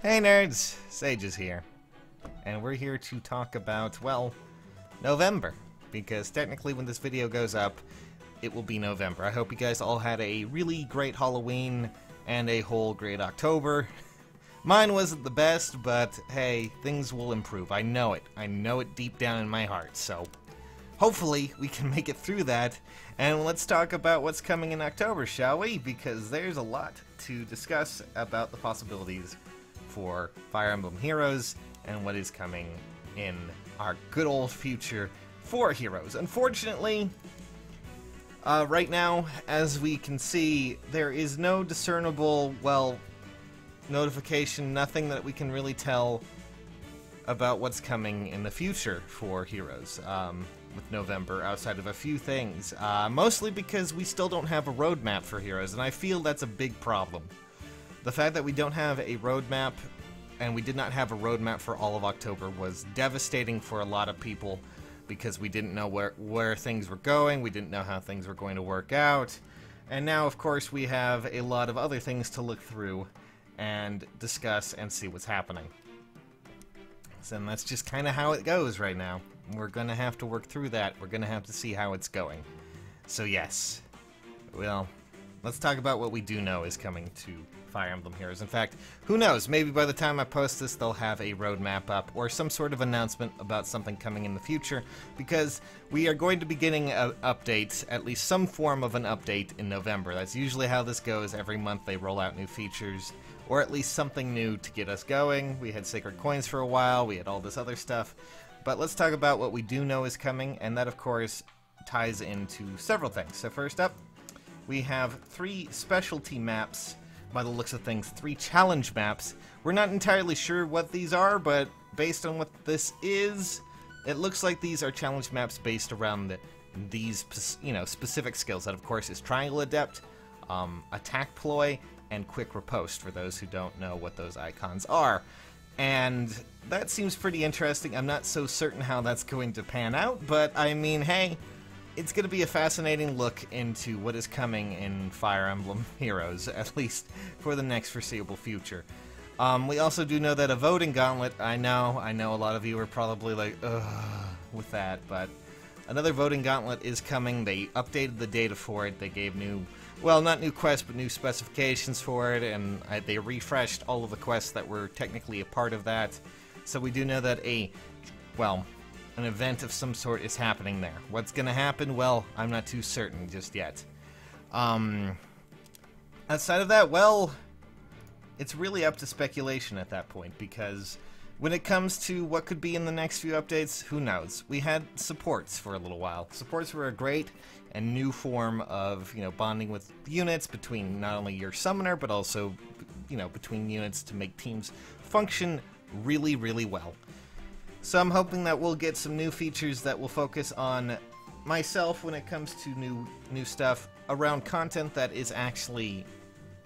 Hey nerds, Sage is here, and we're here to talk about, well, November, because technically when this video goes up, it will be November. I hope you guys all had a really great Halloween and a whole great October. Mine wasn't the best, but hey, things will improve. I know it deep down in my heart, so hopefully we can make it through that. And let's talk about what's coming in October, shall we? Because there's a lot to discuss about the possibilities for Fire Emblem Heroes and what is coming in our good old future for Heroes. Unfortunately, right now, as we can see, there is no discernible, well, notification, nothing that we can really tell about what's coming in the future for Heroes with November, outside of a few things. Mostly because we still don't have a roadmap for Heroes, and I feel that's a big problem. The fact that we don't have a roadmap, and we did not have a roadmap for all of October, was devastating for a lot of people, because we didn't know where things were going, we didn't know how things were going to work out, and now, of course, we have a lot of other things to look through and discuss and see what's happening. So that's just kind of how it goes right now. We're going to have to work through that. We're going to have to see how it's going. So yes, well, let's talk about what we do know is coming to Fire Emblem Heroes. In fact, who knows, maybe by the time I post this, they'll have a roadmap up or some sort of announcement about something coming in the future, because we are going to be getting updates, at least some form of an update in November. That's usually how this goes. Every month they roll out new features, or at least something new to get us going. We had Sacred Coins for a while, we had all this other stuff. But let's talk about what we do know is coming, and that, of course, ties into several things. So first up, we have 3 specialty maps. By the looks of things, 3 challenge maps. We're not entirely sure what these are, but based on what this is, it looks like these are challenge maps based around these, specific skills. That, of course, is Triangle Adept, Attack Ploy, and Quick Riposte, for those who don't know what those icons are. And that seems pretty interesting. I'm not so certain how that's going to pan out, but I mean, hey, it's going to be a fascinating look into what is coming in Fire Emblem Heroes, at least for the next foreseeable future. We also do know that a voting gauntlet, I know a lot of you are probably like, ugh, with that, but another voting gauntlet is coming. They updated the data for it. They gave new, well, not new quests, but new specifications for it, and they refreshed all of the quests that were technically a part of that. So we do know that an event of some sort is happening there. What's going to happen? Well, I'm not too certain just yet. Outside of that, well, it's really up to speculation at that point, because when it comes to what could be in the next few updates, who knows? We had supports for a little while. Supports were a great and new form of, bonding with units between not only your summoner, but also, between units to make teams function really, really well. So I'm hoping that we'll get some new features that will focus on myself when it comes to new stuff around content that is actually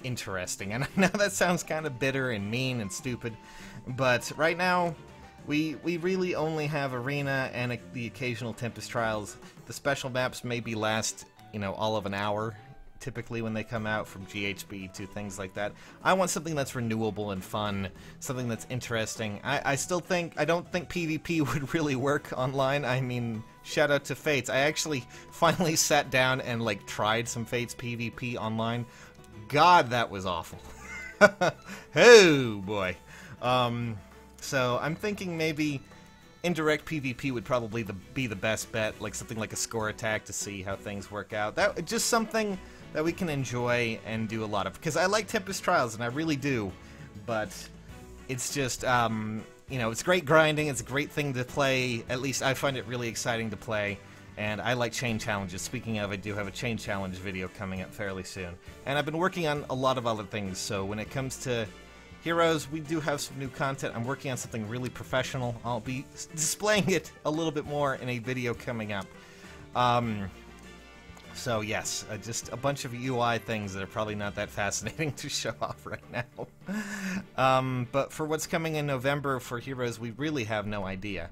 interesting. And I know that sounds kind of bitter and mean and stupid, but right now we really only have Arena and the occasional Tempest Trials. The special maps maybe last, all of an hour, typically when they come out, from GHB to things like that. I want something that's renewable and fun, something that's interesting. I don't think PvP would really work online. I mean, shout out to Fates. I actually finally sat down and tried some Fates PvP online. God, that was awful. Oh boy. So I'm thinking maybe indirect PvP would probably be the best bet, like something like a score attack to see how things work out. That just something that we can enjoy and do a lot of, because I like Tempest Trials, and I really do, but it's just, it's great grinding, it's a great thing to play, at least I find it really exciting to play, and I like chain challenges. Speaking of, I do have a chain challenge video coming up fairly soon, and I've been working on a lot of other things, so when it comes to Heroes, we do have some new content. I'm working on something really professional. I'll be displaying it a little bit more in a video coming up. So yes, just a bunch of UI things that are probably not that fascinating to show off right now. But for what's coming in November for Heroes, we really have no idea.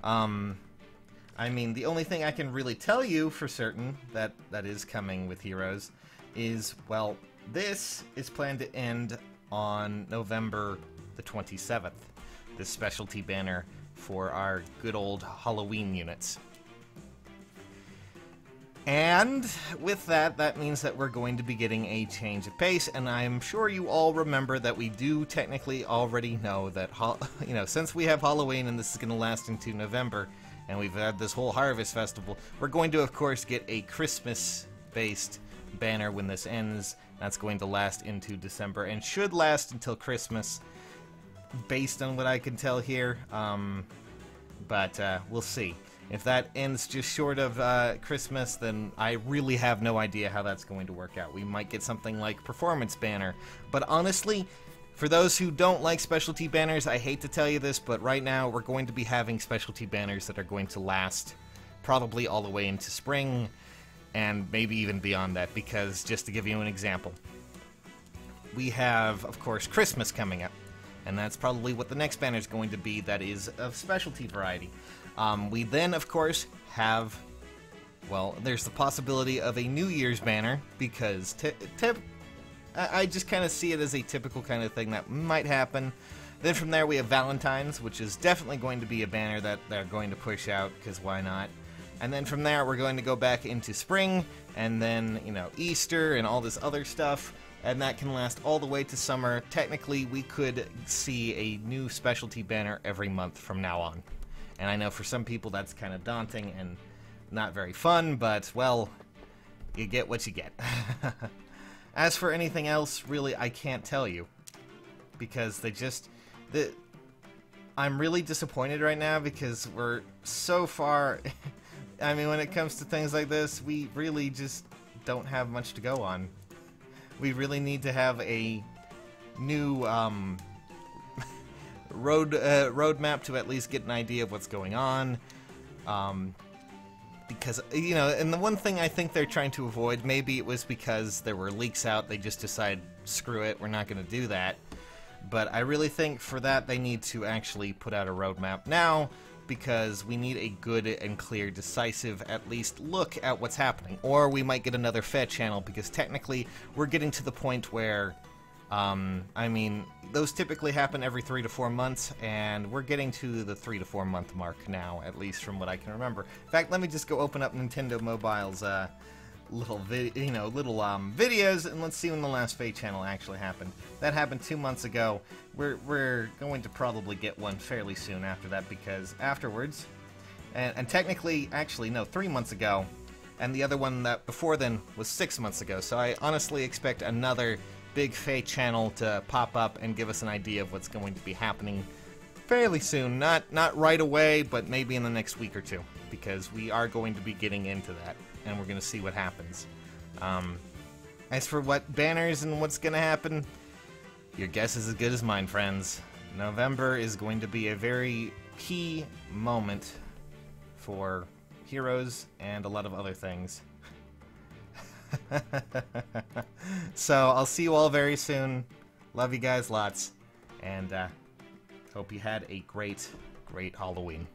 I mean, the only thing I can really tell you for certain that is coming with Heroes is, well, this is planned to end on November the 27th. This specialty banner for our good old Halloween units. And with that, that means that we're going to be getting a change of pace, and I'm sure you all remember that we do technically already know that, since we have Halloween and this is going to last into November, and we've had this whole Harvest Festival, we're going to, of course, get a Christmas-based banner when this ends. That's going to last into December, and should last until Christmas, based on what I can tell here, but we'll see. If that ends just short of Christmas, then I really have no idea how that's going to work out. We might get something like Performance Banner. But honestly, for those who don't like specialty banners, I hate to tell you this, but right now we're going to be having specialty banners that are going to last probably all the way into spring, and maybe even beyond that, because just to give you an example, we have, of course, Christmas coming up, and that's probably what the next banner is going to be that is of specialty variety. We then, of course, have, well, there's the possibility of a New Year's banner, because I just kind of see it as a typical kind of thing that might happen. Then from there we have Valentine's, which is definitely going to be a banner that they're going to push out, because why not? And then from there we're going to go back into spring, and then, Easter and all this other stuff, and that can last all the way to summer. Technically, we could see a new specialty banner every month from now on. And I know for some people that's kind of daunting and not very fun, but, well, you get what you get. As for anything else, really, I can't tell you. Because I'm really disappointed right now because we're so far... I mean, when it comes to things like this, we really just don't have much to go on. We really need to have a new, roadmap to at least get an idea of what's going on, because, and the one thing I think they're trying to avoid, maybe it was because there were leaks out, they just decided, screw it, we're not going to do that, but I really think for that they need to actually put out a roadmap now, because we need a good and clear, decisive, at least look at what's happening, or we might get another Fed channel, because technically we're getting to the point where I mean, those typically happen every 3 to 4 months, and we're getting to the 3 to 4 month mark now, at least from what I can remember. In fact, let me just go open up Nintendo Mobile's little videos, and let's see when the last Fate channel actually happened. That happened 2 months ago. We're going to probably get one fairly soon after that, because afterwards, and technically, actually, no, 3 months ago, and the other one that before then was 6 months ago. So I honestly expect another big Fate channel to pop up and give us an idea of what's going to be happening fairly soon. Not right away, but maybe in the next week or two, because we are going to be getting into that, and we're going to see what happens. As for what banners and what's going to happen, your guess is as good as mine, friends. November is going to be a very key moment for Heroes and a lot of other things. So, I'll see you all very soon. Love you guys lots. And hope you had a great, great Halloween.